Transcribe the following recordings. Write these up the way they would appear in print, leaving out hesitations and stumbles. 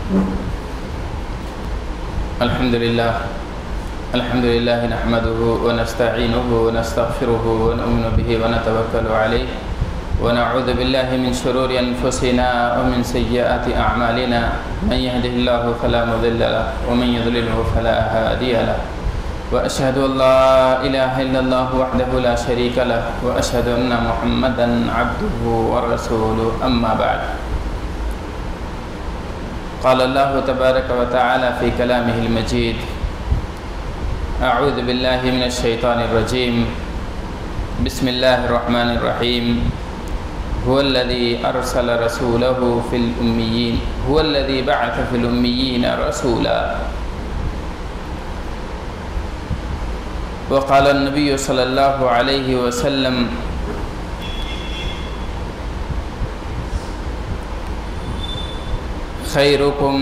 الحمد لله نحمده ونستعينه ونستغفره ونؤمن به ونتوكل عليه ونعوذ بالله من شرور أنفسنا ومن سيئات أعمالنا من يهده الله فلا مضل له ومن يضلله فلا هادي له وأشهد أن لا إله إلا الله وحده لا شريك له وأشهد أن محمدا عبده ورسوله أما بعد. قال الله تبارك وتعالى في كلامه المجيد: أعوذ بالله من الشيطان الرجيم، بسم الله الرحمن الرحيم. هو الذي أرسل رسوله في الأميين، هو الذي بعث في الأميين رسولا. وقال النبي صلى الله عليه وسلم: خيركم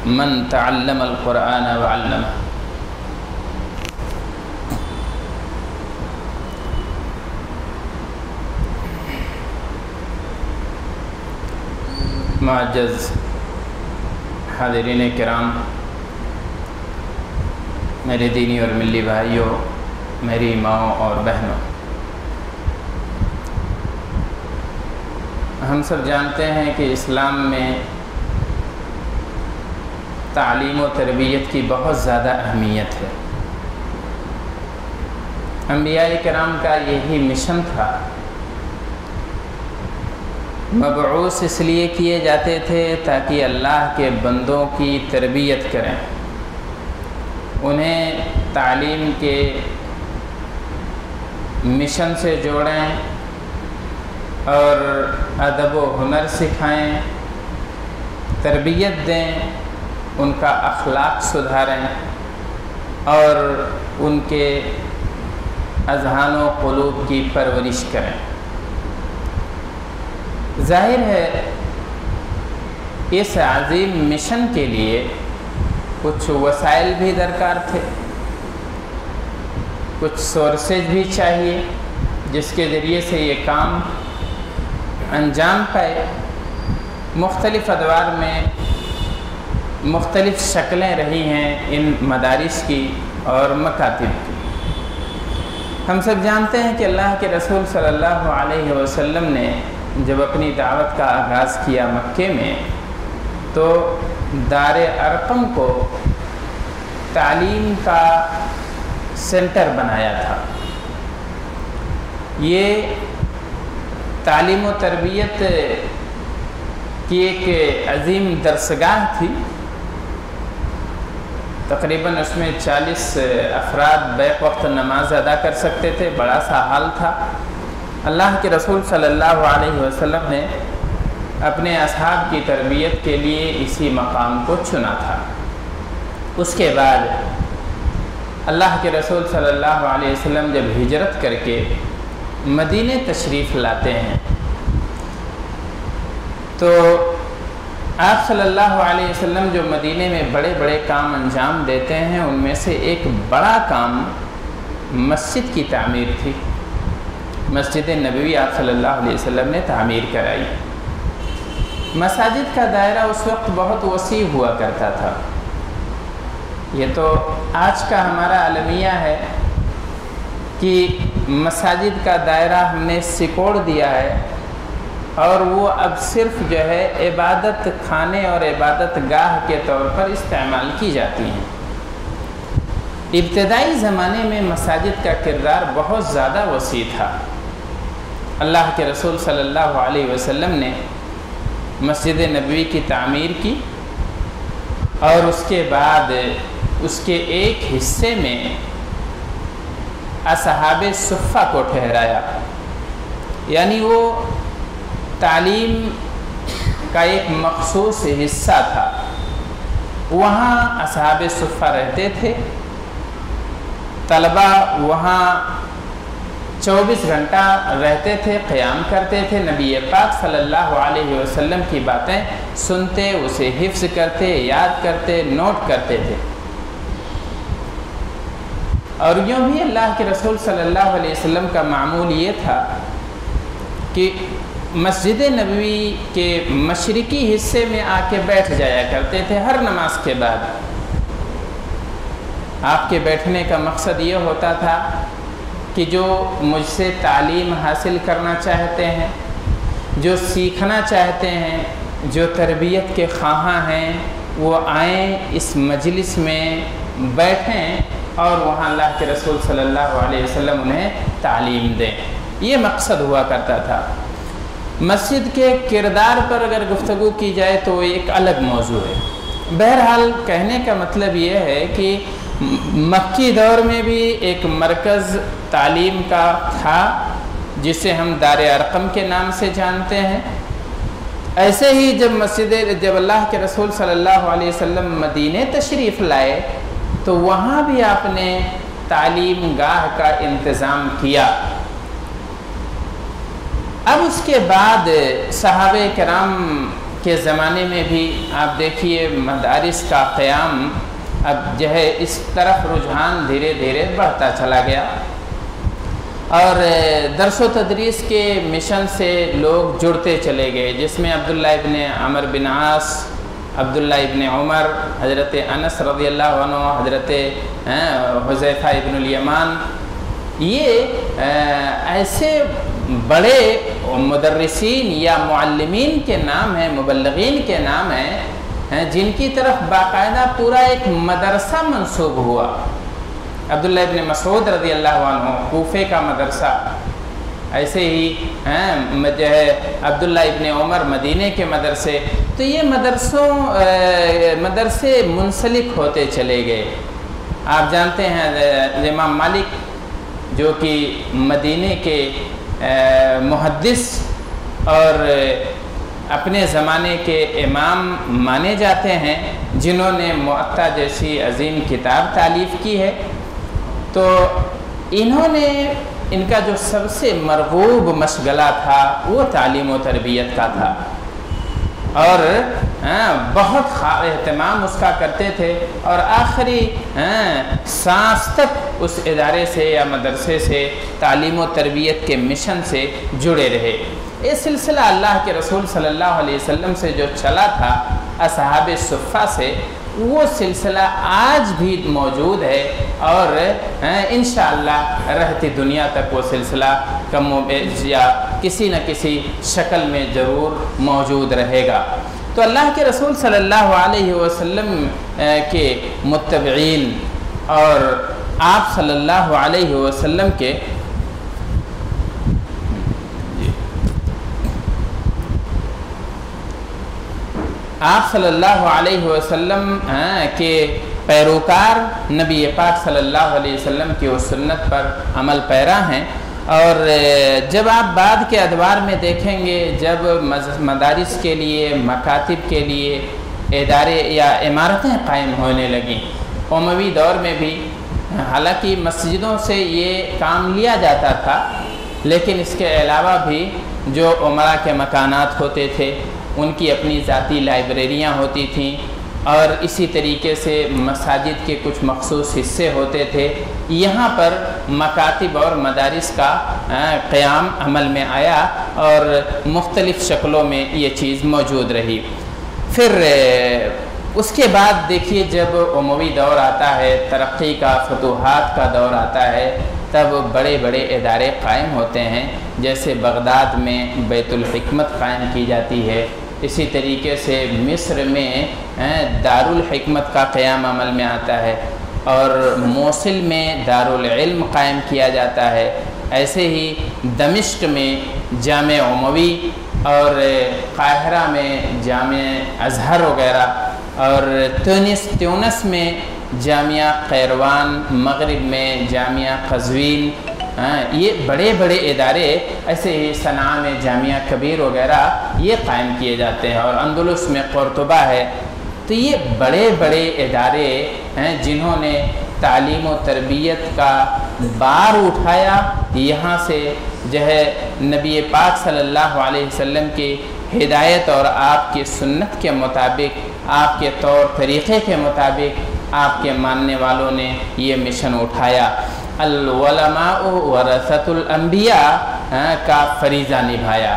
من تعلم القرآن وعلمه. معزز حاضرین کرام، میرے دینی اور ملی بھائیوں، میری ماؤں اور بہنوں، ہم سب جانتے ہیں کہ اسلام میں تعلیم و تربیت کی بہت زیادہ اہمیت ہے۔ انبیاء کرام کا یہی مشن تھا۔ مبعوث اس لیے کیے جاتے تھے تاکہ اللہ کے بندوں کی تربیت کریں، انہیں تعلیم کے مشن سے جوڑیں اور ادب و ہنر سکھائیں، تربیت دیں، ان کا اخلاق سدھاریں اور ان کے اذہان و قلوب کی پرورش کریں۔ ظاہر ہے اس عظیم مشن کے لیے کچھ وسائل بھی درکار تھے، کچھ سورسز بھی چاہیے جس کے ذریعے سے یہ کام انجام پائے۔ مختلف ادوار میں مختلف شکلیں رہی ہیں ان مدارس کی اور مکاتب کی۔ ہم سب جانتے ہیں کہ اللہ کے رسول صلی اللہ علیہ وسلم نے جب اپنی دعوت کا آغاز کیا مکے میں، تو دار ارقم کو تعلیم کا سینٹر بنایا تھا۔ یہ تعلیم و تربیت کی ایک عظیم درسگاہ تھی۔ تقریباً اس میں 40 افراد بیک وقت نماز ادا کر سکتے تھے، بڑا سا حال تھا۔ اللہ کے رسول صلی اللہ علیہ وسلم نے اپنے اصحاب کی تربیت کے لیے اسی مقام کو چنا تھا۔ اس کے بعد اللہ کے رسول صلی اللہ علیہ وسلم جب ہجرت کر کے مدینے تشریف لاتے ہیں تو آپ صلی اللہ علیہ وسلم جو مدینے میں بڑے بڑے کام انجام دیتے ہیں، ان میں سے ایک بڑا کام مسجد کی تعمیر تھی۔ مسجد نبوی آپ صلی اللہ علیہ وسلم نے تعمیر کرائی۔ مساجد کا دائرہ اس وقت بہت وسیع ہوا کرتا تھا۔ یہ تو آج کا ہمارا المیہ ہے کہ مساجد کا دائرہ ہم نے سکوڑ دیا ہے اور وہ اب صرف جو ہے عبادت خانے اور عبادت گاہ کے طور پر استعمال کی جاتی ہیں۔ ابتدائی زمانے میں مساجد کا کردار بہت زیادہ وسیع تھا۔ اللہ کے رسول صلی اللہ علیہ وسلم نے مسجد نبوی کی تعمیر کی اور اس کے بعد اس کے ایک حصے میں اصحاب صفہ کو ٹھہرایا، یعنی وہ تعلیم کا ایک مخصوص حصہ تھا۔ وہاں اصحاب صفہ رہتے تھے، طلبہ وہاں 24 گھنٹہ رہتے تھے، قیام کرتے تھے، نبی پاک صلی اللہ علیہ وسلم کی باتیں سنتے، اسے حفظ کرتے، یاد کرتے، نوٹ کرتے تھے۔ اور یوں بھی اللہ کے رسول صلی اللہ علیہ وسلم کا معمول یہ تھا کہ مسجد نبوی کے مشرقی حصے میں آ کے بیٹھ جایا کرتے تھے ہر نماز کے بعد۔ آپ کے بیٹھنے کا مقصد یہ ہوتا تھا کہ جو مجھ سے تعلیم حاصل کرنا چاہتے ہیں، جو سیکھنا چاہتے ہیں، جو تربیت کے خواہاں ہیں، وہ آئیں اس مجلس میں بیٹھیں اور وہاں اللہ کے رسول صلی اللہ علیہ وسلم انہیں تعلیم دیں۔ یہ مقصد ہوا کرتا تھا۔ مسجد کے کردار پر اگر گفتگو کی جائے تو ایک الگ موضوع ہے۔ بہرحال کہنے کا مطلب یہ ہے کہ مکی دور میں بھی ایک مرکز تعلیم کا تھا جسے ہم دار ارقم کے نام سے جانتے ہیں۔ ایسے ہی جب اللہ کے رسول صلی اللہ علیہ وسلم مدینے تشریف لائے تو وہاں بھی آپ نے تعلیم گاہ کا انتظام کیا۔ اب اس کے بعد صحابہ کرام کے زمانے میں بھی آپ دیکھیے مدارس کا قیام اب جو ہے اس طرف رجحان دھیرے دھیرے بڑھتا چلا گیا، اور درس و تدریس کے مشن سے لوگ جڑتے چلے گئے، جس میں عبداللہ ابن عمر بن عاص، عبداللہ ابن عمر، حضرت انس رضی اللہ عنہ، حضرت حذیفہ ابن الیمان، یہ ایسے بڑے مدرسین یا معلمین کے نام ہیں، مبلغین کے نام ہیں، جن کی طرف باقاعدہ پورا ایک مدرسہ منسوب ہوا۔ عبداللہ ابن مسعود رضی اللہ عنہ کوفے کا مدرسہ، ایسے ہی جو ہے عبداللہ ابن عمر مدینے کے مدرسے، تو یہ مدرسے منسلک ہوتے چلے گئے۔ آپ جانتے ہیں امام مالک جو کہ مدینے کے محدث اور اپنے زمانے کے امام مانے جاتے ہیں، جنہوں نے موطا جیسی عظیم کتاب تالیف کی ہے، تو انہوں نے ان کا جو سب سے مرغوب مشغلہ تھا وہ تعلیم و تربیت کا تھا، اور بہت اہتمام اس کا کرتے تھے، اور آخری سانس تک اس ادارے سے یا مدرسے سے تعلیم و تربیت کے مشن سے جڑے رہے۔ یہ سلسلہ اللہ کے رسول صلی اللہ علیہ وسلم سے جو چلا تھا اصحاب صفہ سے، وہ سلسلہ آج بھی موجود ہے، اور انشاءاللہ رہتی دنیا تک وہ سلسلہ کم و بیش یا کسی نہ کسی شکل میں ضرور موجود رہے گا۔ تو اللہ کے رسول صلی اللہ علیہ وسلم کے متبعین اور آپ صلی اللہ علیہ وسلم کے آپ صلی اللہ علیہ وسلم کے پیروکار نبی پاک صلی اللہ علیہ وسلم کی اس سنت پر عمل پیرا ہیں، اور جب آپ بعد کے ادوار میں دیکھیں گے، جب مدارس کے لیے، مکاتب کے لیے ادارے یا عمارتیں قائم ہونے لگیں، اموی دور میں بھی حالانکہ مسجدوں سے یہ کام لیا جاتا تھا، لیکن اس کے علاوہ بھی جو عمرہ کے مکانات ہوتے تھے ان کی اپنی ذاتی لائبریریاں ہوتی تھیں، اور اسی طریقے سے مساجد کے کچھ مخصوص حصے ہوتے تھے۔ یہاں پر مکاتب اور مدارس کا قیام عمل میں آیا، اور مختلف شکلوں میں یہ چیز موجود رہی۔ پھر اس کے بعد دیکھیے جب اموی دور آتا ہے، ترقی کا، فتوحات کا دور آتا ہے، تب بڑے بڑے ادارے قائم ہوتے ہیں، جیسے بغداد میں بیت الحکمت قائم کی جاتی ہے، اسی طریقے سے مصر میں دارالحکمت کا قیام عمل میں آتا ہے، اور موصل میں دارالعلم قائم کیا جاتا ہے، ایسے ہی دمشق میں جامع اموی، اور قاہرہ میں جامع ازہر وغیرہ، اور تیونس میں جامعہ قیروان، مغرب میں جامعہ قزوین، یہ بڑے بڑے ادارے، ایسے ہی صنعاء میں جامعہ کبیر وغیرہ یہ قائم کیے جاتے ہیں، اور اندلس میں قرطبہ ہے۔ تو یہ بڑے بڑے ادارے ہیں جنہوں نے تعلیم و تربیت کا بار اٹھایا، یہاں سے جو ہے نبی پاک صلی اللہ علیہ وسلم کی ہدایت اور آپ کی سنت کے مطابق، آپ کے طور طریقے کے مطابق آپ کے ماننے والوں نے یہ مشن اٹھایا۔ العلماء ورثۃ الانبیاء کا فریضہ نبھایا۔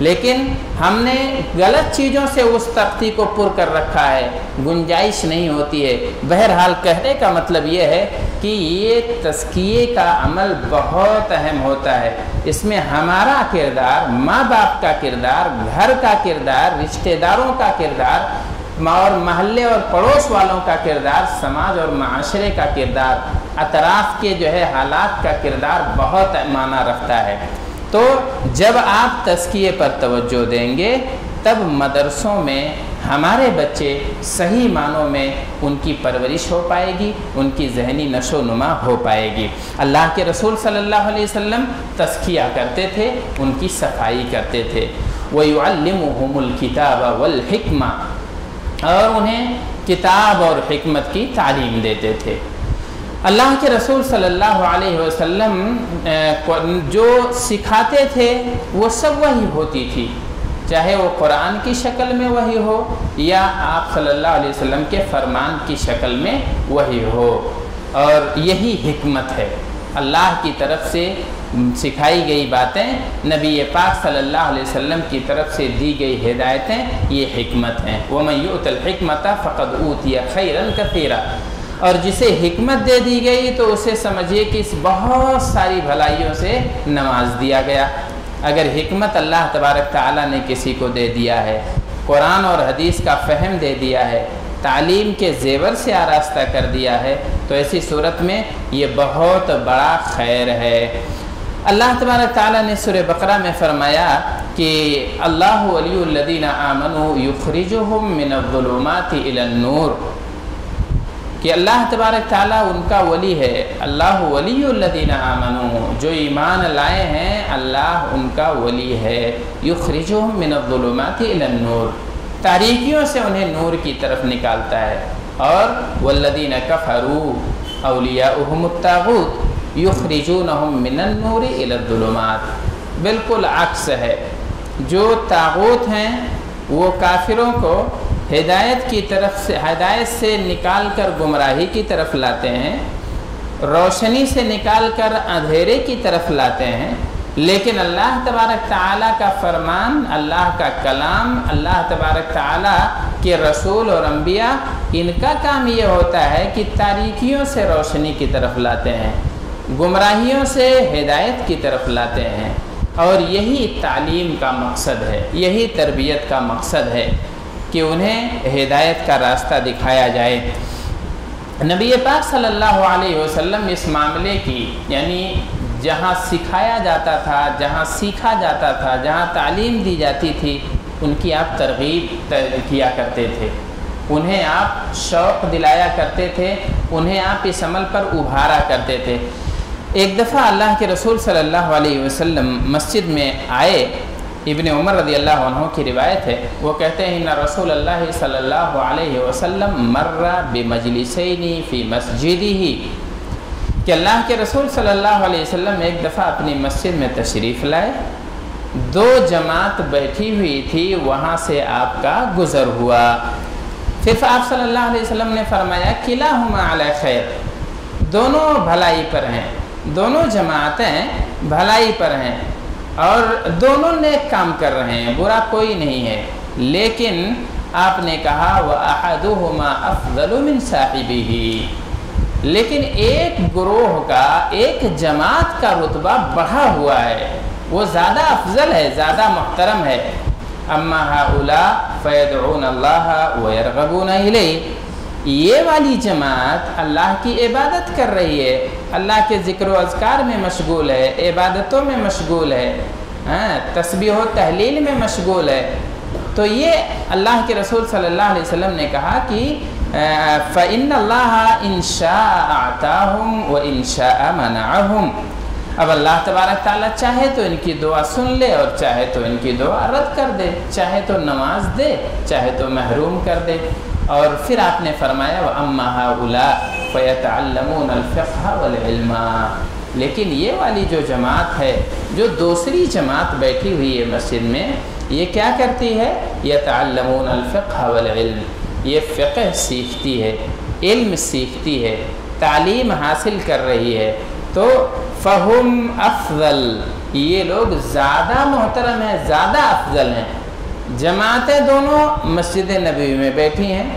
لیکن ہم نے غلط چیزوں سے اس تختی کو پر کر رکھا ہے، گنجائش نہیں ہوتی ہے۔ بہرحال کہنے کا مطلب یہ ہے کہ یہ تزکیے کا عمل بہت اہم ہوتا ہے، اس میں ہمارا کردار، ماں باپ کا کردار، گھر کا کردار، رشتہ داروں کا کردار اور محلے اور پڑوس والوں کا کردار، سماج اور معاشرے کا کردار، اطراف کے جو ہے حالات کا کردار بہت معنی رکھتا ہے۔ تو جب آپ تزکیے پر توجہ دیں گے تب مدرسوں میں ہمارے بچے صحیح معنوں میں ان کی پرورش ہو پائے گی، ان کی ذہنی نشو و نما ہو پائے گی۔ اللہ کے رسول صلی اللہ علیہ وسلم تزکیہ کرتے تھے، ان کی صفائی کرتے تھے۔ وَيُعَلِّمُهُمُ الْكِتَابَ وَالْحِكْمَةَ، اور انہیں کتاب اور حکمت کی تعلیم دیتے تھے۔ اللہ کے رسول صلی اللہ علیہ وسلم جو سکھاتے تھے وہ سب وحی ہوتی تھی، چاہے وہ قرآن کی شکل میں وحی ہو یا آپ صلی اللہ علیہ وسلم کے فرمان کی شکل میں وحی ہو، اور یہی حکمت ہے۔ اللہ کی طرف سے سکھائی گئی باتیں، نبی پاک صلی اللہ علیہ وسلم کی طرف سے دی گئی ہدایتیں، یہ حکمت ہیں۔ وَمَن يُؤْتَ الْحِكْمَةَ فَقَدْ أُوتِيَ خَيْرًا كَثِيرًا، اور جسے حکمت دے دی گئی تو اسے سمجھیے کہ اس بہت ساری بھلائیوں سے نواز دیا گیا۔ اگر حکمت اللہ تبارک تعالیٰ نے کسی کو دے دیا ہے، قرآن اور حدیث کا فہم دے دیا ہے، تعلیم کے زیور سے آراستہ کر دیا ہے، تو ایسی صورت میں یہ بہت بڑا خیر ہے۔ اللہ تبارک تعالیٰ نے سورہ بقرہ میں فرمایا کہ اللہ ولی الذین آمنوا یخرجہم من الظلمات الی النور، کہ اللہ تبارک تعالیٰ ان کا ولی ہے۔ اللہ ولی الذین آمنوا، جو ایمان لائے ہیں اللہ ان کا ولی ہے۔ یخرجہم من الظلمات الی النور، تاریکیوں سے انہیں نور کی طرف نکالتا ہے۔ اور والذین کفروا اولیاؤہم الطاغوت یخرجونہم من النور الی الظلمات، بالکل عکس ہے۔ جو طاغوت ہیں وہ کافروں کو ہدایت کی طرف سے، ہدایت سے نکال کر گمراہی کی طرف لاتے ہیں، روشنی سے نکال کر اندھیرے کی طرف لاتے ہیں، لیکن اللہ تبارک تعالیٰ کا فرمان، اللہ کا کلام، اللہ تبارک تعالیٰ کے رسول اور انبیاء، ان کا کام یہ ہوتا ہے کہ تاریکیوں سے روشنی کی طرف لاتے ہیں، گمراہیوں سے ہدایت کی طرف لاتے ہیں، اور یہی تعلیم کا مقصد ہے، یہی تربیت کا مقصد ہے کہ انہیں ہدایت کا راستہ دکھایا جائے۔ نبی پاک صلی اللہ علیہ وسلم اس معاملے کی، یعنی جہاں سکھایا جاتا تھا، جہاں سیکھا جاتا تھا، جہاں تعلیم دی جاتی تھی، ان کی آپ ترغیب کیا کرتے تھے، انہیں آپ شوق دلایا کرتے تھے، انہیں آپ اس عمل پر ابھارا کرتے تھے۔ ایک دفعہ اللہ کے رسول صلی اللہ علیہ وسلم مسجد میں آئے، ابن عمر رضی اللہ عنہ کی روایت ہے، وہ کہتے ہیں ان رسول اللہ صلی اللہ علیہ وسلم مر بمجلسین فی مسجدہ، کہ اللہ کے رسول صلی اللہ علیہ وسلم ایک دفعہ اپنی مسجد میں تشریف لائے، دو جماعت بیٹھی ہوئی تھی، وہاں سے آپ کا گزر ہوا۔ پھر آپ صلی اللہ علیہ وسلم نے فرمایا کلاہما علی خیر، دونوں بھلائی پر ہیں، دونوں جماعتیں بھلائی پر ہیں، اور دونوں نیک کام کر رہے ہیں، برا کوئی نہیں ہے، لیکن آپ نے کہا وَأَحَدُهُمَا أَفْضَلُ مِنْ صَاحِبِهِ، لیکن ایک گروہ کا، ایک جماعت کا رتبہ بڑھا ہوا ہے، وہ زیادہ افضل ہے، زیادہ محترم ہے۔ أَمَّا هَؤُلَاء فَيَدْعُونَ اللَّهَ وَيَرْغَبُونَ إِلَيْهِ، یہ والی جماعت اللہ کی عبادت کر رہی ہے، اللہ کے ذکر و اذکار میں مشغول ہے، عبادتوں میں مشغول ہے، تسبیح و تحلیل میں مشغول ہے، تو یہ اللہ کے رسول صلی اللہ علیہ وسلم نے کہا کہ فَإِنَّ اللَّهَ إِن شَاءَ أَعْطَاهُمْ وَإِن شَاءَ مَنَعَهُمْ، اب اللہ تبارک تعالیٰ چاہے تو ان کی دعا سن لے اور چاہے تو ان کی دعا رد کر دے، چاہے تو نواز دے، چاہے تو محروم کر دے۔ اور پھر آپ نے فرمایا وَأَمَّا هَؤُلَاء فَيَتَعَلَّمُونَ الْفِقْهَ وَالْعِلْمَ، لیکن یہ والی جو جماعت ہے، جو دوسری جماعت بیٹھی ہوئی ہے مسجد میں، یہ کیا کرتی ہے؟ يَتَعَلَّمُونَ الْفِقْهَ وَالْعِلْمَ، یہ فقہ سیکھتی ہے، علم سیکھتی ہے، تعلیم حاصل کر رہی ہے، تو فَهُمْ أَفْضَلُ، یہ لوگ زیادہ محترم ہیں، زیادہ افضل ہیں۔ جماعتیں دونوں مسجد نبوی میں بیٹھی ہیں،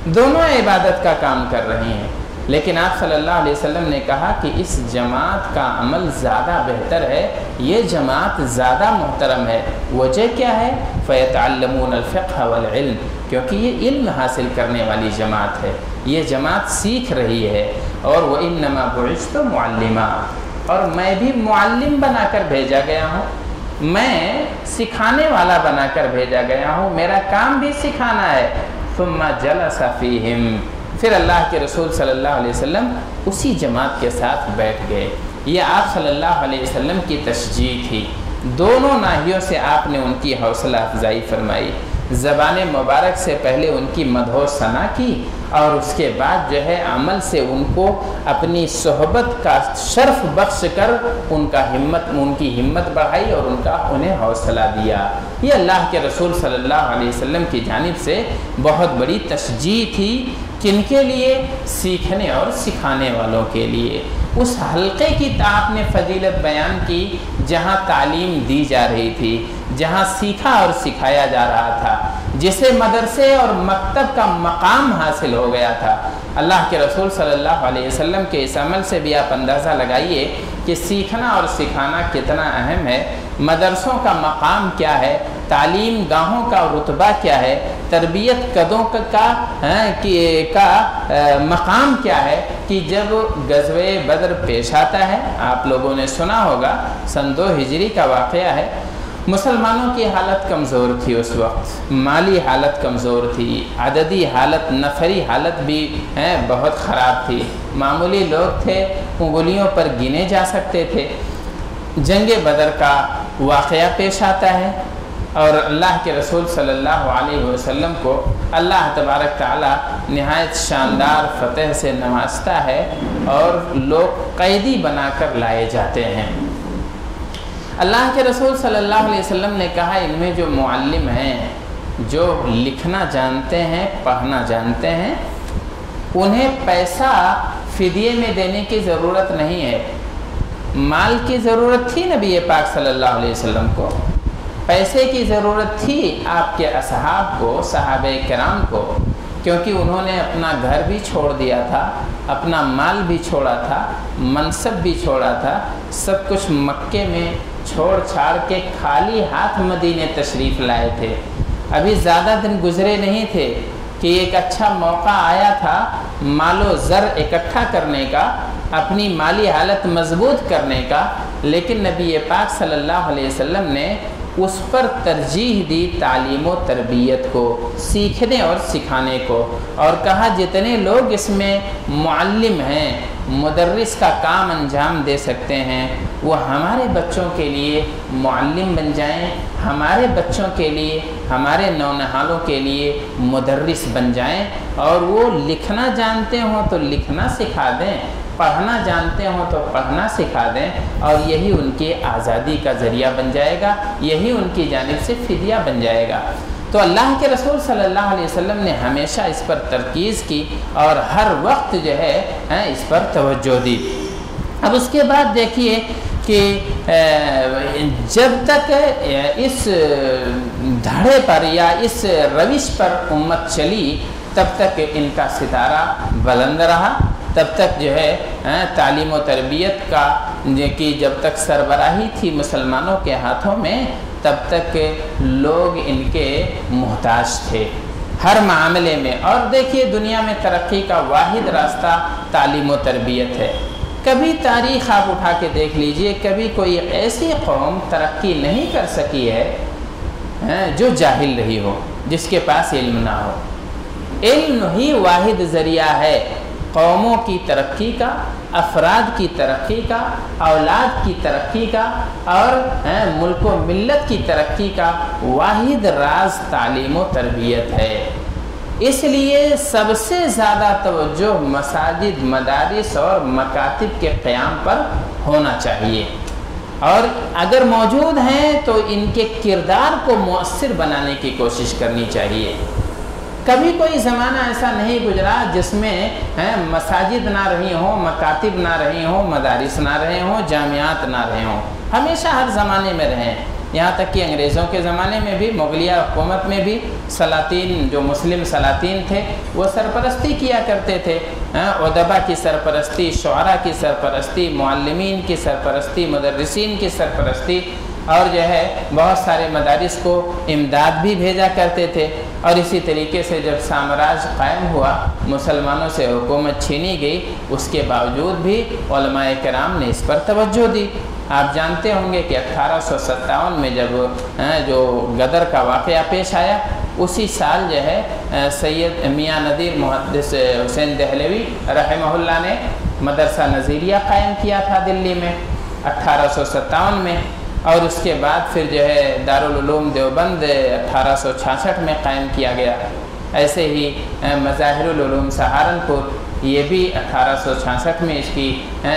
دونوں عبادت کا کام کر رہی ہیں، لیکن آپ صلی اللہ علیہ وسلم نے کہا کہ اس جماعت کا عمل زیادہ بہتر ہے، یہ جماعت زیادہ محترم ہے۔ وجہ کیا ہے؟ فَيَتَعَلَّمُونَ الْفِقْهَ وَالْعِلْمِ، کیونکہ یہ علم حاصل کرنے والی جماعت ہے، یہ جماعت سیکھ رہی ہے۔ اور وَإِنَّمَا بُعِثْتُ مُعَلِّمًا، اور میں بھی معلم بنا کر بھیجا گیا ہوں، میں سکھانے والا بنا کر بھیجا گیا ہوں، میرا کام بھی سکھانا ہے۔ ثُمَّ جَلَسَ فِيهِمْ، پھر اللہ کے رسول صلی اللہ علیہ وسلم اسی جماعت کے ساتھ بیٹھ گئے۔ یہ آپ صلی اللہ علیہ وسلم کی تشجیع تھی، دونوں ناحیوں سے آپ نے ان کی حوصلہ افزائی فرمائی۔ زبان مبارک سے پہلے ان کی مدح و ثنا کی، اور اس کے بعد جو ہے عمل سے ان کو اپنی صحبت کا شرف بخش کر ان کی ہمت بڑھائی اور انہیں حوصلہ دیا۔ یہ اللہ کے رسول صلی اللہ علیہ وسلم کی جانب سے بہت بڑی تشجیع تھی۔ کن کے لیے؟ سیکھنے اور سکھانے والوں کے لیے۔ اس حلقے کی آپ نے فضیلت بیان کی جہاں تعلیم دی جا رہی تھی، جہاں سیکھا اور سکھایا جا رہا تھا، جسے مدرسے اور مکتب کا مقام حاصل ہو گیا تھا۔ اللہ کے رسول صلی اللہ علیہ وسلم کے اس عمل سے بھی آپ اندازہ لگائیے کہ سیکھنا اور سکھانا کتنا اہم ہے، مدرسوں کا مقام کیا ہے، تعلیم گاہوں کا رتبہ کیا ہے، تربیت قدوں کا مقام کیا ہے، کہ جب غزوہ بدر پیش آتا ہے، آپ لوگوں نے سنا ہوگا، سن 2 ہجری کا واقعہ ہے۔ مسلمانوں کی حالت کمزور تھی، اس وقت مالی حالت کمزور تھی، عددی حالت، نفری حالت بھی بہت خراب تھی، معمولی لوگ تھے، انگلیوں پر گنے جا سکتے تھے۔ جنگ بدر کا واقعہ پیش آتا ہے اور اللہ کے رسول صلی اللہ علیہ وسلم کو اللہ تبارک تعالی نہایت شاندار فتح سے نوازتا ہے اور لوگ قیدی بنا کر لائے جاتے ہیں۔ اللہ کے رسول صلی اللہ علیہ وسلم نے کہا ان میں جو معلم ہیں، جو لکھنا جانتے ہیں، پڑھنا جانتے ہیں، انہیں پیسہ فدیے میں دینے کی ضرورت نہیں ہے۔ مال کی ضرورت تھی نبی پاک صلی اللہ علیہ وسلم کو، پیسے کی ضرورت تھی آپ کے اصحاب کو، صحابہ کرام کو، کیونکہ انہوں نے اپنا گھر بھی چھوڑ دیا تھا، اپنا مال بھی چھوڑا تھا، منصب بھی چھوڑا تھا، سب کچھ مکے میں چھوڑ چھاڑ کے خالی ہاتھ مدینے تشریف لائے تھے۔ ابھی زیادہ دن گزرے نہیں تھے کہ ایک اچھا موقع آیا تھا مال و زر اکٹھا کرنے کا، اپنی مالی حالت مضبوط کرنے کا، لیکن نبی پاک صلی اللہ علیہ وسلم نے اس پر ترجیح دی تعلیم و تربیت کو، سیکھنے اور سکھانے کو، اور کہا جتنے لوگ اس میں معلم ہیں، مدرس کا کام انجام دے سکتے ہیں، وہ ہمارے بچوں کے لیے معلم بن جائیں، ہمارے بچوں کے لیے، ہمارے نونہالوں کے لیے مدرس بن جائیں، اور وہ لکھنا جانتے ہوں تو لکھنا سکھا دیں، پڑھنا جانتے ہوں تو پڑھنا سکھا دیں، اور یہی ان کی آزادی کا ذریعہ بن جائے گا، یہی ان کی جانب سے فدیہ بن جائے گا۔ تو اللہ کے رسول صلی اللہ علیہ وسلم نے ہمیشہ اس پر ترکیز کی اور ہر وقت جو ہے اس پر توجہ دی۔ اب اس کے بعد دیکھیے کہ جب تک اس دھڑے پر یا اس روش پر امت چلی، تب تک ان کا ستارہ بلند رہا، تب تک جو ہے تعلیم و تربیت کا کی جب تک سربراہی تھی مسلمانوں کے ہاتھوں میں، تب تک لوگ ان کے محتاج تھے ہر معاملے میں۔ اور دیکھیے دنیا میں ترقی کا واحد راستہ تعلیم و تربیت ہے۔ کبھی تاریخ آپ اٹھا کے دیکھ لیجئے، کبھی کوئی ایسی قوم ترقی نہیں کر سکی ہے جو جاہل رہی ہو، جس کے پاس علم نہ ہو۔ علم ہی واحد ذریعہ ہے قوموں کی ترقی کا، افراد کی ترقی کا، اولاد کی ترقی کا، اور ملک و ملت کی ترقی کا واحد راز تعلیم و تربیت ہے۔ اس لیے سب سے زیادہ توجہ مساجد، مدارس اور مکاتب کے قیام پر ہونا چاہیے، اور اگر موجود ہیں تو ان کے کردار کو مؤثر بنانے کی کوشش کرنی چاہیے۔ کبھی کوئی زمانہ ایسا نہیں گزرا جس میں مساجد نہ رہی ہوں، مکاتب نہ رہی ہوں، مدارس نہ رہے ہوں، جامعات نہ رہے ہوں۔ ہمیشہ ہر زمانے میں رہے ہیں، یہاں تک کہ انگریزوں کے زمانے میں بھی، مغلیہ حکومت میں بھی سلاطین، جو مسلم سلاطین تھے وہ سرپرستی کیا کرتے تھے، ادبا کی سرپرستی، شعراء کی سرپرستی، معلمین کی سرپرستی، مدرسین کی سرپرستی، اور جو ہے بہت سارے مدارس کو امداد بھی بھیجا کرتے تھے۔ اور اسی طریقے سے جب سامراج قائم ہوا، مسلمانوں سے حکومت چھینی گئی، اس کے باوجود بھی علماء کرام نے اس پر توجہ دی۔ آپ جانتے ہوں گے کہ 1857 میں جب جو غدر کا واقعہ پیش آیا، اسی سال جو ہے سید میاں نذیر محدث حسین دہلوی رحمہ اللہ نے مدرسہ نظیریہ قائم کیا تھا دلی میں 1857 میں، اور اس کے بعد پھر جو ہے دارالعلوم دیوبند 1866 میں قائم کیا گیا۔ ایسے ہی مظاہر العلوم سہارنپور، یہ بھی 1866 میں اس کی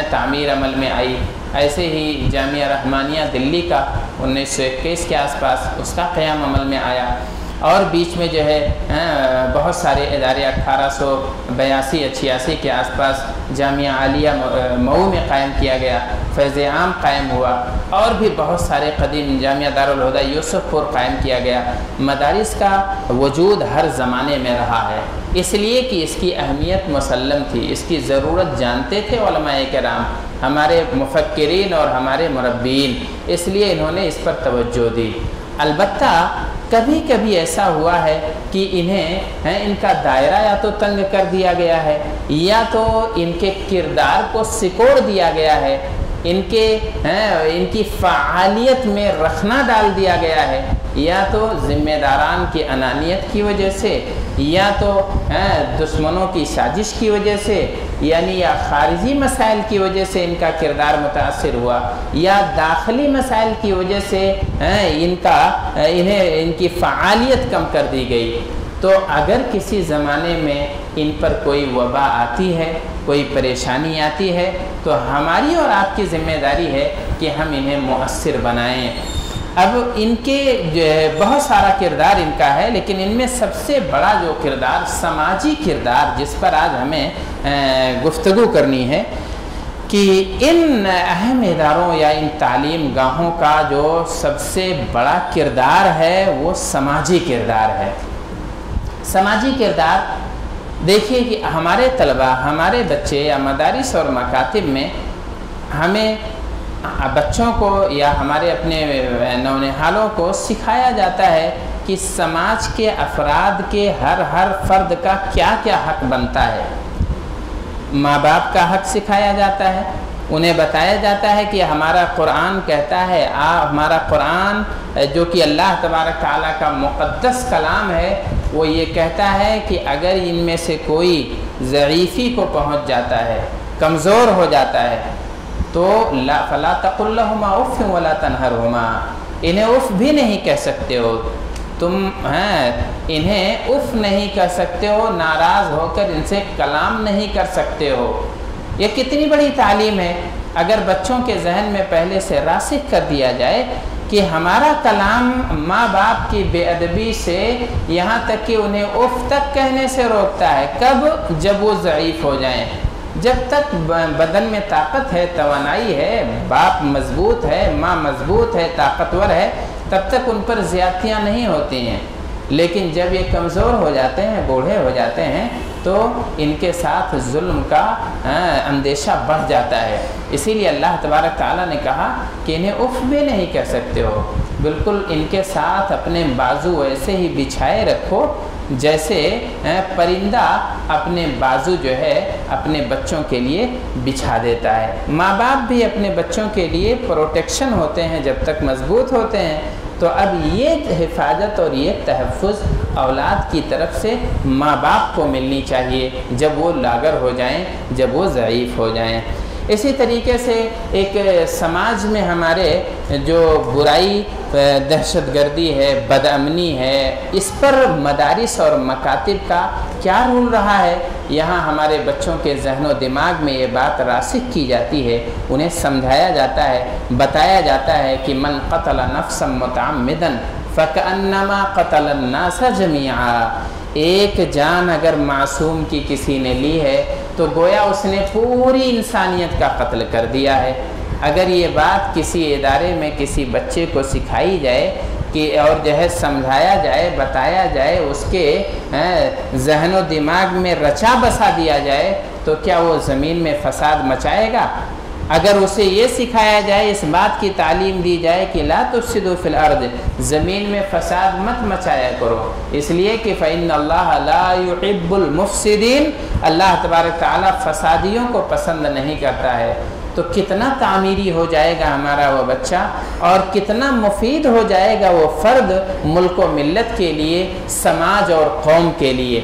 تعمیر عمل میں آئی۔ ایسے ہی جامعہ رحمانیہ دلی کا 1921 کے آس پاس اس کا قیام عمل میں آیا، اور بیچ میں جو ہے بہت سارے ادارے 1882-86 کے آس پاس جامعہ عالیہ مئو میں قائم کیا گیا، فیض عام قائم ہوا، اور بھی بہت سارے قدیم جامعہ دارالہدیٰ یوسف پور قائم کیا گیا۔ مدارس کا وجود ہر زمانے میں رہا ہے، اس لیے کہ اس کی اہمیت مسلم تھی، اس کی ضرورت جانتے تھے علماء کرام، ہمارے مفکرین اور ہمارے مربین، اس لیے انہوں نے اس پر توجہ دی۔ البتہ کبھی کبھی ایسا ہوا ہے کہ انہیں ان کا دائرہ یا تو تنگ کر دیا گیا ہے، یا تو ان کے کردار کو سکوڑ دیا گیا ہے، ان کی فعالیت میں رخنا ڈال دیا گیا ہے، یا تو ذمہ داران کی انانیت کی وجہ سے، یا تو دشمنوں کی سازش کی وجہ سے، یعنی یا خارجی مسائل کی وجہ سے ان کا کردار متاثر ہوا، یا داخلی مسائل کی وجہ سے ان کی فعالیت کم کر دی گئی۔ تو اگر کسی زمانے میں ان پر کوئی وبا آتی ہے، کوئی پریشانی آتی ہے، تو ہماری اور آپ کی ذمہ داری ہے کہ ہم انہیں مؤثر بنائیں۔ اب ان کے جو ہے بہت سارا کردار ان کا ہے، لیکن ان میں سب سے بڑا جو کردار سماجی کردار، جس پر آج ہمیں گفتگو کرنی ہے، کہ ان اہم اداروں یا ان تعلیم گاہوں کا جو سب سے بڑا کردار ہے وہ سماجی کردار ہے۔ سماجی کردار دیکھیے کہ ہمارے طلباء، ہمارے بچے یا مدارس اور مکاتب میں ہمیں بچوں کو یا ہمارے اپنے نونہالوں کو سکھایا جاتا ہے کہ سماج کے افراد کے ہر فرد کا کیا کیا حق بنتا ہے۔ ماں باپ کا حق سکھایا جاتا ہے، انہیں بتایا جاتا ہے کہ ہمارا قرآن کہتا ہے، ہمارا قرآن جو کہ اللہ تبارک تعالیٰ کا مقدس کلام ہے، وہ یہ کہتا ہے کہ اگر ان میں سے کوئی ضعیفی کو پہنچ جاتا ہے، کمزور ہو جاتا ہے، تو فلا تقل لهما اف ولا تنهرهما، انہیں اف بھی نہیں کہہ سکتے ہو تم، انہیں اف نہیں کہہ سکتے ہو، ناراض ہو کر ان سے کلام نہیں کر سکتے ہو۔ یہ کتنی بڑی تعلیم ہے اگر بچوں کے ذہن میں پہلے سے راسخ کر دیا جائے کہ ہمارا کلام ماں باپ کی بے ادبی سے یہاں تک کہ انہیں اف تک کہنے سے روکتا ہے۔ کب؟ جب وہ ضعیف ہو جائیں۔ جب تک بدن میں طاقت ہے، توانائی ہے، باپ مضبوط ہے، ماں مضبوط ہے، طاقتور ہے، تب تک ان پر زیادتیاں نہیں ہوتی ہیں۔ لیکن جب یہ کمزور ہو جاتے ہیں، بوڑھے ہو جاتے ہیں، تو ان کے ساتھ ظلم کا اندیشہ بڑھ جاتا ہے۔ اسی لیے اللہ تبارک تعالیٰ نے کہا کہ انہیں اف بھی نہیں کہہ سکتے ہو، بالکل ان کے ساتھ اپنے بازو ایسے ہی بچھائے رکھو جیسے پرندہ اپنے بازو جو ہے اپنے بچوں کے لیے بچھا دیتا ہے۔ ماں باپ بھی اپنے بچوں کے لیے پروٹیکشن ہوتے ہیں جب تک مضبوط ہوتے ہیں۔ تو اب یہ حفاظت اور یہ تحفظ اولاد کی طرف سے ماں باپ کو ملنی چاہیے جب وہ لاغر ہو جائیں، جب وہ ضعیف ہو جائیں۔ اسی طریقے سے ایک سماج میں ہمارے جو برائی، دہشت گردی ہے، بدامنی ہے، اس پر مدارس اور مکاتب کا کیا رول رہا ہے، یہاں ہمارے بچوں کے ذہن و دماغ میں یہ بات راسخ کی جاتی ہے، انہیں سمجھایا جاتا ہے، بتایا جاتا ہے کہ من قتل نفسا متعمدا فکأنما قتل الناس جميعا، ایک جان اگر معصوم کی کسی نے لی ہے تو گویا اس نے پوری انسانیت کا قتل کر دیا ہے۔ اگر یہ بات کسی ادارے میں کسی بچے کو سکھائی جائے کہ اور جو ہے سمجھایا جائے، بتایا جائے، اس کے ذہن و دماغ میں رچا بسا دیا جائے، تو کیا وہ زمین میں فساد مچائے گا؟ اگر اسے یہ سکھایا جائے، اس بات کی تعلیم دی جائے کہ لا تفسدوا فی الارض، زمین میں فساد مت مچایا کرو، اس لیے کہ فإن اللہ لا يحب المفسدین، اللہ تبارک تعالیٰ فسادیوں کو پسند نہیں کرتا ہے، تو کتنا تعمیری ہو جائے گا ہمارا وہ بچہ، اور کتنا مفید ہو جائے گا وہ فرد ملک و ملت کے لیے، سماج اور قوم کے لیے۔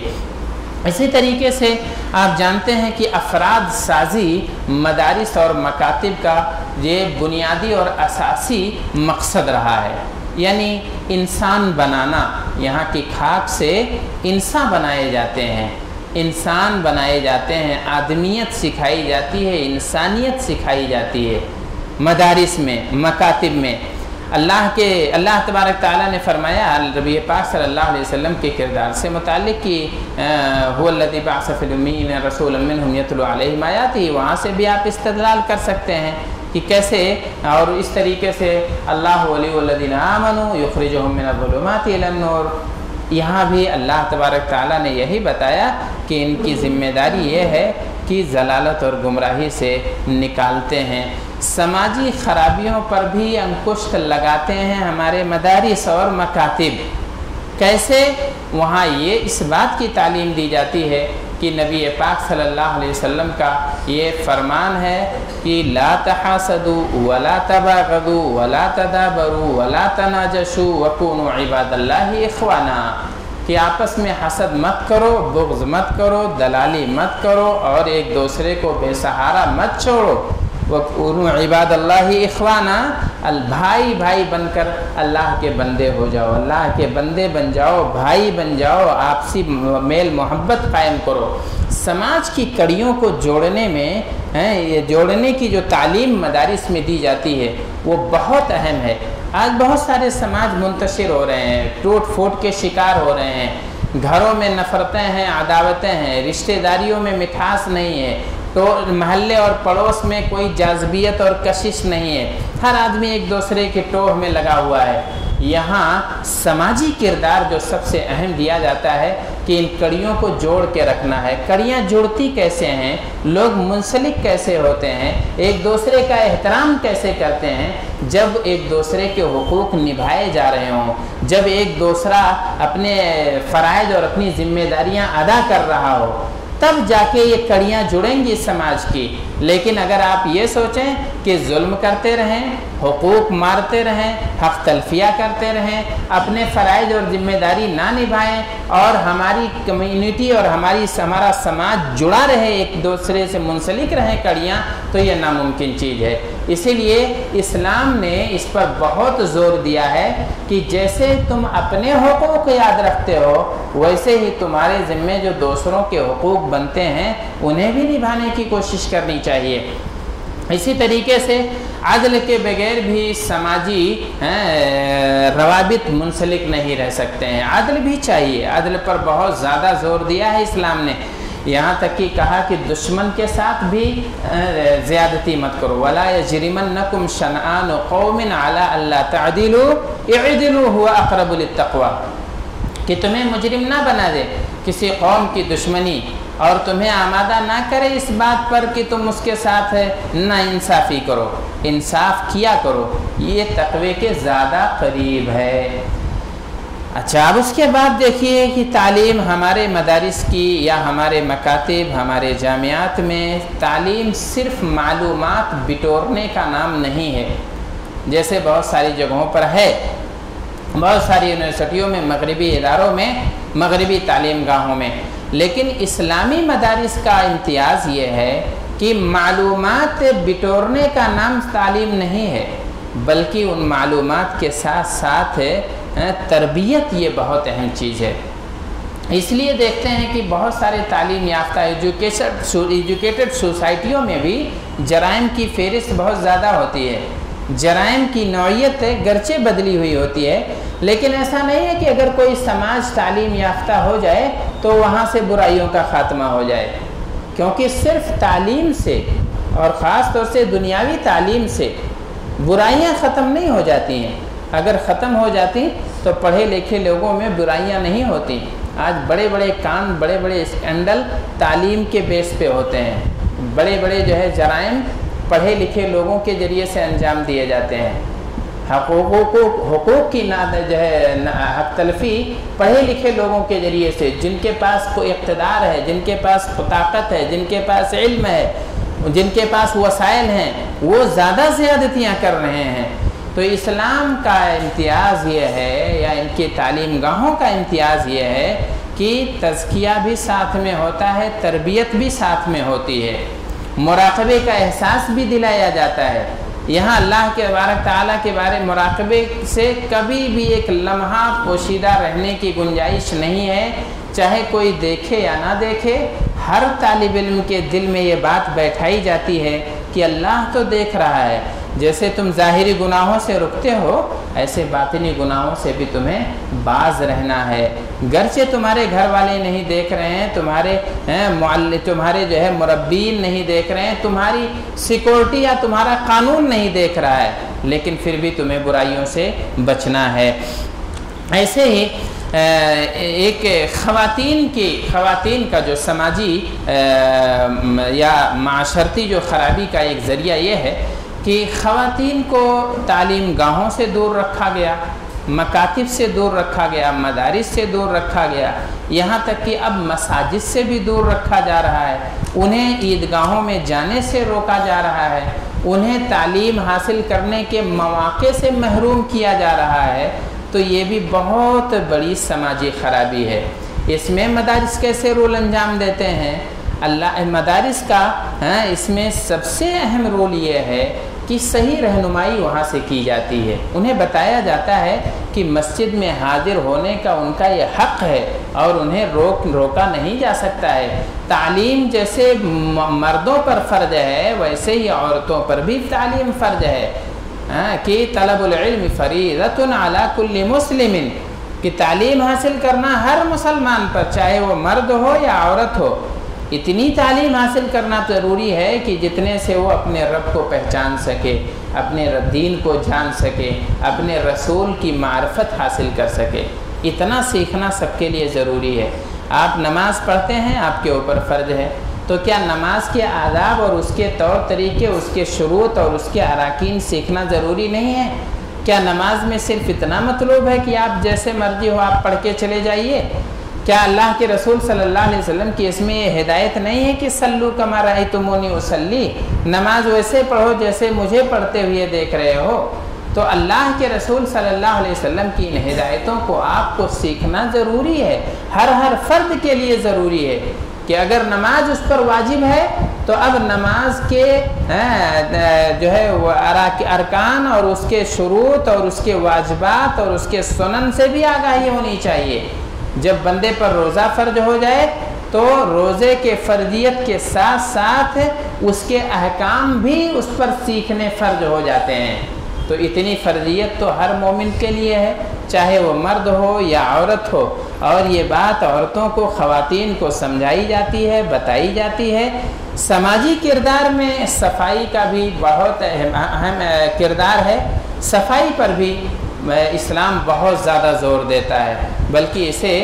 اسی طریقے سے آپ جانتے ہیں کہ افراد سازی مدارس اور مکاتب کا یہ بنیادی اور اساسی مقصد رہا ہے، یعنی انسان بنانا، یہاں کی خاک سے انسان بنائے جاتے ہیں، انسان بنائے جاتے ہیں، آدمیت سکھائی جاتی ہے، انسانیت سکھائی جاتی ہے مدارس میں، مکاتب میں۔ اللہ تبارک تعالیٰ نے فرمایا نبی پاک صلی اللہ علیہ وسلم کے کردار سے متعلق کہ هو الذی بعث فی الامیین رسولا منہم یتلو علیہم آیاتہ، وہاں سے بھی آپ استدلال کر سکتے ہیں کہ کیسے، اور اس طریقے سے اللہ ولی الذین آمنوا یخرجہم من الظلمات الی النور، یہاں بھی اللہ تبارک تعالیٰ نے یہی بتایا کہ ان کی ذمہ داری یہ ہے کہ ضلالت اور گمراہی سے نکالتے ہیں۔ سماجی خرابیوں پر بھی انکشت لگاتے ہیں ہمارے مدارس اور مکاتب۔ کیسے؟ وہاں یہ اس بات کی تعلیم دی جاتی ہے کہ نبی پاک صلی اللہ علیہ وسلم کا یہ فرمان ہے کہ لا تحاسدوا ولا تباغضوا ولا تدابروا ولا تناجشوا وكونوا عباد اللہ اخوانا، کہ آپس میں حسد مت کرو، بغض مت کرو، دلالی مت کرو، اور ایک دوسرے کو بے سہارا مت چھوڑو، وَكُونُوا عِبَادَ اللَّهِ إِخْوَانًا، بھائی بھائی بن کر اللہ کے بندے ہو جاؤ، اللہ کے بندے بن جاؤ، بھائی بن جاؤ، آپسی میل محبت قائم کرو۔ سماج کی کڑیوں کو جوڑنے میں یہ جوڑنے کی جو تعلیم مدارس میں دی جاتی ہے وہ بہت اہم ہے۔ آج بہت سارے سماج منتشر ہو رہے ہیں، ٹوٹ پھوٹ کے شکار ہو رہے ہیں، گھروں میں نفرتیں ہیں، عداوتیں ہیں، رشتہ داریوں میں مٹھاس نہیں ہے، تو محلے اور پڑوس میں کوئی جاذبیت اور کشش نہیں ہے، ہر آدمی ایک دوسرے کے ٹوہ میں لگا ہوا ہے۔ یہاں سماجی کردار جو سب سے اہم دیا جاتا ہے کہ ان کڑیوں کو جوڑ کے رکھنا ہے۔ کڑیاں جڑتی کیسے ہیں؟ لوگ منسلک کیسے ہوتے ہیں؟ ایک دوسرے کا احترام کیسے کرتے ہیں؟ جب ایک دوسرے کے حقوق نبھائے جا رہے ہوں، جب ایک دوسرا اپنے فرائض اور اپنی ذمہ داریاں ادا کر رہا ہو، تب جا کے یہ کڑیاں جڑیں گی سماج کی۔ لیکن اگر آپ یہ سوچیں کہ ظلم کرتے رہیں، حقوق مارتے رہیں، حق تلفیہ کرتے رہیں، اپنے فرائض اور ذمہ داری نہ نبھائیں، اور ہماری کمیونٹی اور ہمارا سماج جڑا رہے، ایک دوسرے سے منسلک رہیں کڑیاں، تو یہ ناممکن چیز ہے۔ اسی لیے اسلام نے اس پر بہت زور دیا ہے کہ جیسے تم اپنے حقوق یاد رکھتے ہو، ویسے ہی تمہارے ذمے جو دوسروں کے حقوق بنتے ہیں انہیں بھی نبھانے کی کوشش کرنی چاہیے۔ اسی طریقے سے عدل کے بغیر بھی سماجی روابط منسلک نہیں رہ سکتے ہیں، عدل بھی چاہیے، عدل پر بہت زیادہ زور دیا ہے اسلام نے، یہاں تک کہ کہا کہ دشمن کے ساتھ بھی زیادتی مت کرو، وَلَا يَجْرِمَنَّكُمْ شَنْآنُ قَوْمٍ عَلَىٰ أَلَّا تَعْدِلُوا اعْدِلُوا هُوَ أَقْرَبُ لِلتَّقْوَىٰ، کہ تمہیں مجرم نہ بنا دے کسی قوم کی دشمنی، اور تمہیں آمادہ نہ کرے اس بات پر کہ تم اس کے ساتھ نا انصافی کرو، انصاف کیا کرو، یہ تقوی کے زیادہ قریب ہے۔ اچھا، اب اس کے بعد دیکھیے کہ تعلیم ہمارے مدارس کی یا ہمارے مکاتب، ہمارے جامعات میں تعلیم صرف معلومات بٹورنے کا نام نہیں ہے، جیسے بہت ساری جگہوں پر ہے، بہت ساری یونیورسٹیوں میں، مغربی اداروں میں، مغربی تعلیم گاہوں میں، لیکن اسلامی مدارس کا امتیاز یہ ہے کہ معلومات بٹورنے کا نام تعلیم نہیں ہے، بلکہ ان معلومات کے ساتھ ساتھ تربیت یہ بہت اہم چیز ہے۔ اس لیے دیکھتے ہیں کہ بہت سارے تعلیم یافتہ ایجوکیٹڈ سوسائٹیوں میں بھی جرائم کی فہرست بہت زیادہ ہوتی ہے، جرائم کی نوعیت گرچہ بدلی ہوئی ہوتی ہے، لیکن ایسا نہیں ہے کہ اگر کوئی سماج تعلیم یافتہ ہو جائے تو وہاں سے برائیوں کا خاتمہ ہو جائے، کیونکہ صرف تعلیم سے اور خاص طور سے دنیاوی تعلیم سے برائیاں ختم نہیں ہو جاتی ہیں۔ اگر ختم ہو جاتی تو پڑھے لکھے لوگوں میں برائیاں نہیں ہوتی۔ آج بڑے بڑے کام، بڑے بڑے اسکینڈل تعلیم کے بیس پہ ہوتے ہیں، بڑے بڑے جو ہے جرائم پڑھے لکھے لوگوں کے ذریعے سے انجام دیے جاتے ہیں۔ حقوق کی جو ہے حق تلفی پڑھے لکھے لوگوں کے ذریعے سے، جن کے پاس کوئی اقتدار ہے، جن کے پاس طاقت ہے، جن کے پاس علم ہے، جن کے پاس وسائل ہیں، وہ زیادہ زیادتیاں کر رہے ہیں۔ تو اسلام کا امتیاز یہ ہے، یا ان کی تعلیم گاہوں کا امتیاز یہ ہے کہ تزکیہ بھی ساتھ میں ہوتا ہے، تربیت بھی ساتھ میں ہوتی ہے، مراقبے کا احساس بھی دلایا جاتا ہے۔ یہاں اللہ کے تبارک تعالیٰ کے بارے مراقبے سے کبھی بھی ایک لمحہ پوشیدہ رہنے کی گنجائش نہیں ہے، چاہے کوئی دیکھے یا نہ دیکھے۔ ہر طالب علم کے دل میں یہ بات بیٹھائی جاتی ہے کہ اللہ تو دیکھ رہا ہے۔ جیسے تم ظاہری گناہوں سے رکتے ہو، ایسے باطنی گناہوں سے بھی تمہیں باز رہنا ہے۔ گرچہ تمہارے گھر والے نہیں دیکھ رہے ہیں، تمہارے جو ہے مربین نہیں دیکھ رہے ہیں، تمہاری سیکورٹی یا تمہارا قانون نہیں دیکھ رہا ہے، لیکن پھر بھی تمہیں برائیوں سے بچنا ہے۔ ایسے ہی ایک خواتین کا جو سماجی یا معاشرتی جو خرابی کا ایک ذریعہ یہ ہے کہ خواتین کو تعلیم گاہوں سے دور رکھا گیا، مکاتب سے دور رکھا گیا، مدارس سے دور رکھا گیا، یہاں تک کہ اب مساجد سے بھی دور رکھا جا رہا ہے، انہیں عیدگاہوں میں جانے سے روکا جا رہا ہے، انہیں تعلیم حاصل کرنے کے مواقع سے محروم کیا جا رہا ہے۔ تو یہ بھی بہت بڑی سماجی خرابی ہے۔ اس میں مدارس کیسے رول انجام دیتے ہیں؟ مدارس کا اس میں سب سے اہم رول یہ ہے کہ صحیح رہنمائی وہاں سے کی جاتی ہے، انہیں بتایا جاتا ہے کہ مسجد میں حاضر ہونے کا ان کا یہ حق ہے اور انہیں روکا نہیں جا سکتا ہے۔ تعلیم جیسے مردوں پر فرض ہے، ویسے ہی عورتوں پر بھی تعلیم فرض ہے کہ طلب العلم فریضۃ علی کل مسلم، کہ تعلیم حاصل کرنا ہر مسلمان پر، چاہے وہ مرد ہو یا عورت ہو، اتنی تعلیم حاصل کرنا ضروری ہے کہ جتنے سے وہ اپنے رب کو پہچان سکے، اپنے دین کو جان سکے، اپنے رسول کی معرفت حاصل کر سکے۔ اتنا سیکھنا سب کے لیے ضروری ہے۔ آپ نماز پڑھتے ہیں، آپ کے اوپر فرض ہے، تو کیا نماز کے آداب اور اس کے طور طریقے، اس کے شروط اور اس کے اراکین سیکھنا ضروری نہیں ہے؟ کیا نماز میں صرف اتنا مطلوب ہے کہ آپ جیسے مرضی ہو آپ پڑھ کے چلے جائیے؟ کیا اللہ کے رسول صلی اللہ علیہ وسلم کی اس میں یہ ہدایت نہیں ہے کہ صلو کما رأیتمونی اصلی، نماز ویسے پڑھو جیسے مجھے پڑھتے ہوئے دیکھ رہے ہو؟ تو اللہ کے رسول صلی اللہ علیہ وسلم کی ان ہدایتوں کو آپ کو سیکھنا ضروری ہے، ہر فرد کے لیے ضروری ہے کہ اگر نماز اس پر واجب ہے تو اب نماز کے جو ہے ارکان اور اس کے شروط اور اس کے واجبات اور اس کے سنن سے بھی آگاہی ہونی چاہیے۔ جب بندے پر روزہ فرض ہو جائے تو روزے کے فرضیت کے ساتھ ساتھ اس کے احکام بھی اس پر سیکھنے فرض ہو جاتے ہیں۔ تو اتنی فرضیت تو ہر مومن کے لیے ہے، چاہے وہ مرد ہو یا عورت ہو، اور یہ بات عورتوں کو، خواتین کو سمجھائی جاتی ہے، بتائی جاتی ہے۔ سماجی کردار میں صفائی کا بھی بہت اہم کردار ہے۔ صفائی پر بھی اسلام بہت زیادہ زور دیتا ہے، بلکہ اسے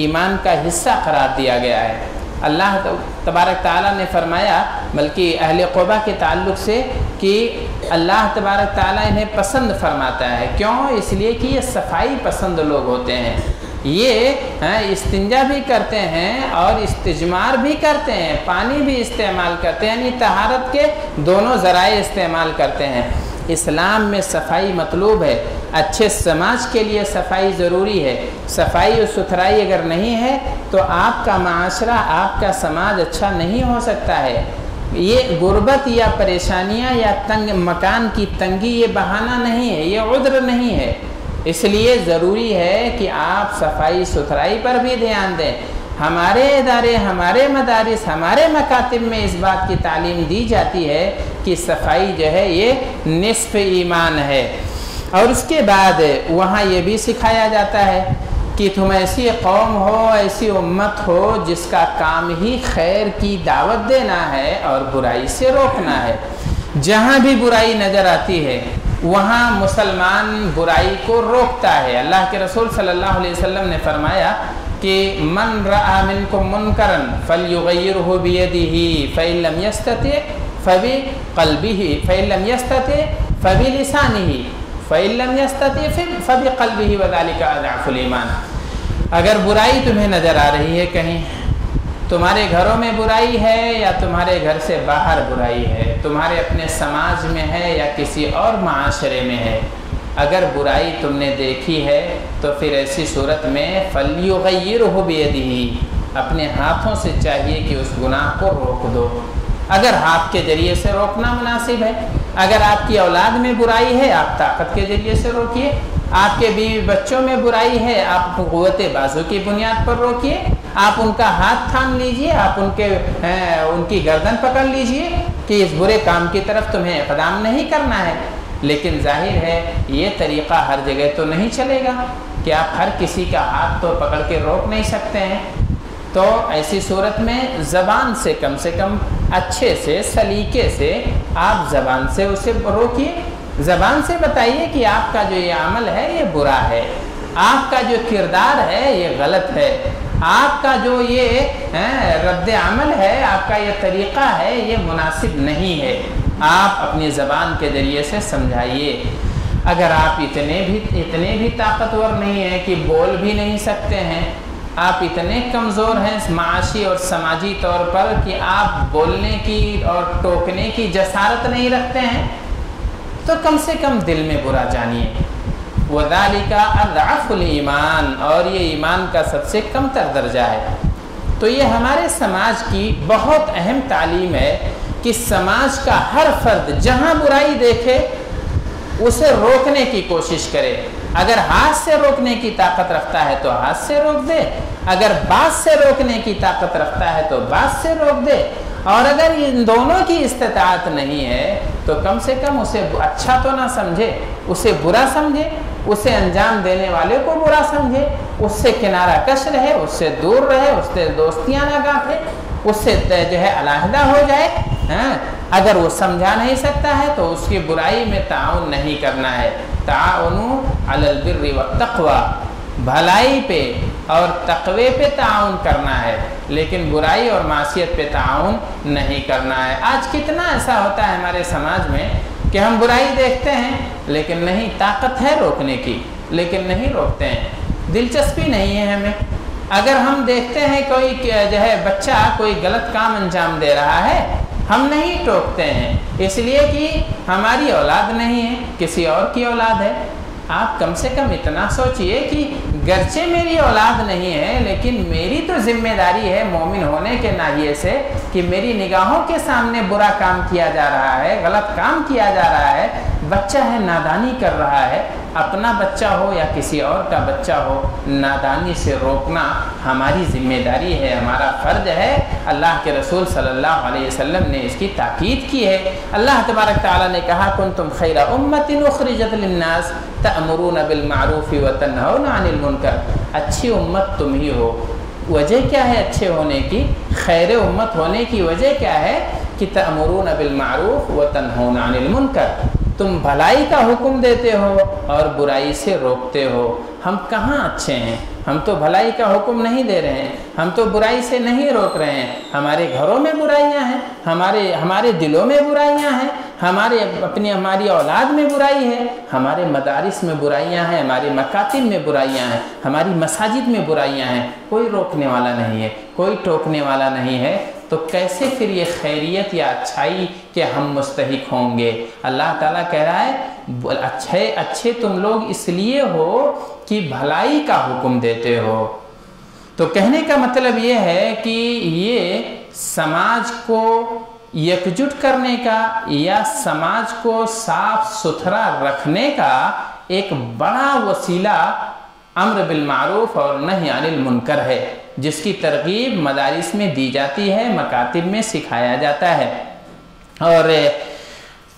ایمان کا حصہ قرار دیا گیا ہے۔ اللہ تبارک تعالیٰ نے فرمایا، بلکہ اہل قبا کے تعلق سے، کہ اللہ تبارک تعالیٰ انہیں پسند فرماتا ہے۔ کیوں؟ اس لیے کہ یہ صفائی پسند لوگ ہوتے ہیں، یہ استنجا بھی کرتے ہیں اور استجمار بھی کرتے ہیں، پانی بھی استعمال کرتے ہیں، یعنی طہارت کے دونوں ذرائع استعمال کرتے ہیں۔ اسلام میں صفائی مطلوب ہے، اچھے سماج کے لیے صفائی ضروری ہے۔ صفائی اور ستھرائی اگر نہیں ہے تو آپ کا معاشرہ، آپ کا سماج اچھا نہیں ہو سکتا ہے۔ یہ غربت یا پریشانیاں یا تنگ مکان کی تنگی یہ بہانہ نہیں ہے، یہ عذر نہیں ہے۔ اس لیے ضروری ہے کہ آپ صفائی ستھرائی پر بھی دھیان دیں۔ ہمارے ادارے، ہمارے مدارس، ہمارے مکاتب میں اس بات کی تعلیم دی جاتی ہے کہ صفائی جو ہے یہ نصف ایمان ہے۔ اور اس کے بعد وہاں یہ بھی سکھایا جاتا ہے کہ تم ایسی قوم ہو، ایسی امت ہو جس کا کام ہی خیر کی دعوت دینا ہے اور برائی سے روکنا ہے۔ جہاں بھی برائی نظر آتی ہے وہاں مسلمان برائی کو روکتا ہے۔ اللہ کے رسول صلی اللہ علیہ وسلم نے فرمایا کہ من رأى منکم منکرا فلیغیرہ بیدہ فإن لم یستطع فبقلبہ فإن لم یستطع فبلسانہ فإن لم یستطع فبقلبہ وذلک اضعف الایمان۔ اگر برائی تمہیں نظر آ رہی ہے، کہیں تمہارے گھروں میں برائی ہے یا تمہارے گھر سے باہر برائی ہے، تمہارے اپنے سماج میں ہے یا کسی اور معاشرے میں ہے، اگر برائی تم نے دیکھی ہے تو پھر ایسی صورت میں فَلْيُغَيِّرْهُ بِيَدِهِ، اپنے ہاتھوں سے چاہیے کہ اس گناہ کو روک دو۔ اگر ہاتھ کے ذریعے سے روکنا مناسب ہے، اگر آپ کی اولاد میں برائی ہے آپ طاقت کے ذریعے سے روکیے، آپ کے بیوی بچوں میں برائی ہے آپ قوت بازو کی بنیاد پر روکیے، آپ ان کا ہاتھ تھام لیجئے، آپ ان کی گردن پکڑ لیجئے کہ اس برے کام کی طرف تمہیں اقدام نہیں کرنا ہے۔ لیکن ظاہر ہے یہ طریقہ ہر جگہ تو نہیں چلے گا کہ آپ ہر کسی کا ہاتھ تو پکڑ کے روک نہیں سکتے ہیں، تو ایسی صورت میں زبان سے کم اچھے سے سلیقے سے آپ زبان سے اسے روکیے، زبان سے بتائیے کہ آپ کا جو یہ عمل ہے یہ برا ہے، آپ کا جو کردار ہے یہ غلط ہے، آپ کا جو یہ رد عمل ہے، آپ کا یہ طریقہ ہے یہ مناسب نہیں ہے۔ آپ اپنی زبان کے ذریعے سے سمجھائیے۔ اگر آپ اتنے بھی طاقتور نہیں ہیں کہ بول بھی نہیں سکتے ہیں، آپ اتنے کمزور ہیں معاشی اور سماجی طور پر کہ آپ بولنے کی اور ٹوکنے کی جسارت نہیں رکھتے ہیں، تو کم سے کم دل میں برا جانیے۔ وَذَلِكَ أَضْعَفُ الْإِيمَانِ، اور یہ ایمان کا سب سے کم تر درجہ ہے۔ تو یہ ہمارے سماج کی بہت اہم تعلیم ہے کہ سماج کا ہر فرد جہاں برائی دیکھے اسے روکنے کی کوشش کرے۔ اگر ہاتھ سے روکنے کی طاقت رکھتا ہے تو ہاتھ سے روک دے، اگر بات سے روکنے کی طاقت رکھتا ہے تو بات سے روک دے، اور اگر ان دونوں کی استطاعت نہیں ہے تو کم سے کم اسے اچھا تو نہ سمجھے، اسے برا سمجھے، اسے انجام دینے والے کو برا سمجھے، اس سے کنارہ کش رہے، اس سے دور رہے، اس سے دوستیاں نہ گاٹھے، اس سے جو ہے علیحدہ ہو جائے۔ اگر وہ سمجھا نہیں سکتا ہے تو اس کی برائی میں تعاون نہیں کرنا ہے۔ تعاونوا علی البر والتقوی، بھلائی پہ اور تقوی پہ تعاون کرنا ہے، لیکن برائی اور معصیت پہ تعاون نہیں کرنا ہے۔ آج کتنا ایسا ہوتا ہے ہمارے سماج میں کہ ہم برائی دیکھتے ہیں لیکن نہیں، طاقت ہے روکنے کی لیکن نہیں روکتے ہیں، دلچسپی نہیں ہے ہمیں۔ اگر ہم دیکھتے ہیں کوئی جو ہے بچہ کوئی غلط کام انجام دے رہا ہے، ہم نہیں ٹوکتے ہیں، اس لیے کہ ہماری اولاد نہیں ہے، کسی اور کی اولاد ہے۔ آپ کم سے کم اتنا سوچئے کہ گرچہ میری اولاد نہیں ہے لیکن میری تو ذمہ داری ہے مومن ہونے کے ناحیے سے کہ میری نگاہوں کے سامنے برا کام کیا جا رہا ہے، غلط کام کیا جا رہا ہے، بچہ ہے نادانی کر رہا ہے، اپنا بچہ ہو یا کسی اور کا بچہ ہو، نادانی سے روکنا ہماری ذمہ داری ہے، ہمارا فرض ہے۔ اللہ کے رسول صلی اللہ علیہ وسلم نے اس کی تاکید کی ہے۔ اللہ تبارک تعالیٰ نے کہا کنتم خیر امۃ اخرجت للناس تأمرون بالمعروف وتنہون عن المنکر، اچھی امت تم ہی ہو۔ وجہ کیا ہے اچھے ہونے کی، خیر امت ہونے کی وجہ کیا ہے کہ تأمرون بالمعروف وتنہون عن المنکر، تم بھلائی کا حکم دیتے ہو اور برائی سے روکتے ہو۔ ہم کہاں اچھے ہیں؟ ہم تو بھلائی کا حکم نہیں دے رہے ہیں، ہم تو برائی سے نہیں روک رہے ہیں۔ ہمارے گھروں میں برائیاں ہیں، ہمارے دلوں میں برائیاں ہیں، ہماری اولاد میں برائی ہے، ہمارے مدارس میں برائیاں ہیں، ہمارے مکاتب میں برائیاں ہیں، ہماری مساجد میں برائیاں ہیں۔ کوئی روکنے والا نہیں ہے، کوئی ٹوکنے والا نہیں ہے، تو کیسے پھر یہ خیریت یا اچھائی کے ہم مستحق ہوں گے؟ اللہ تعالیٰ کہہ رہا ہے اچھے تم لوگ اس لیے ہو کہ بھلائی کا حکم دیتے ہو۔ تو کہنے کا مطلب یہ ہے کہ یہ سماج کو یکجٹ کرنے کا یا سماج کو صاف ستھرا رکھنے کا ایک بڑا وسیلہ امر بالمعروف اور نہی عن المنکر ہے، جس کی ترغیب مدارس میں دی جاتی ہے، مکاتب میں سکھایا جاتا ہے۔ اور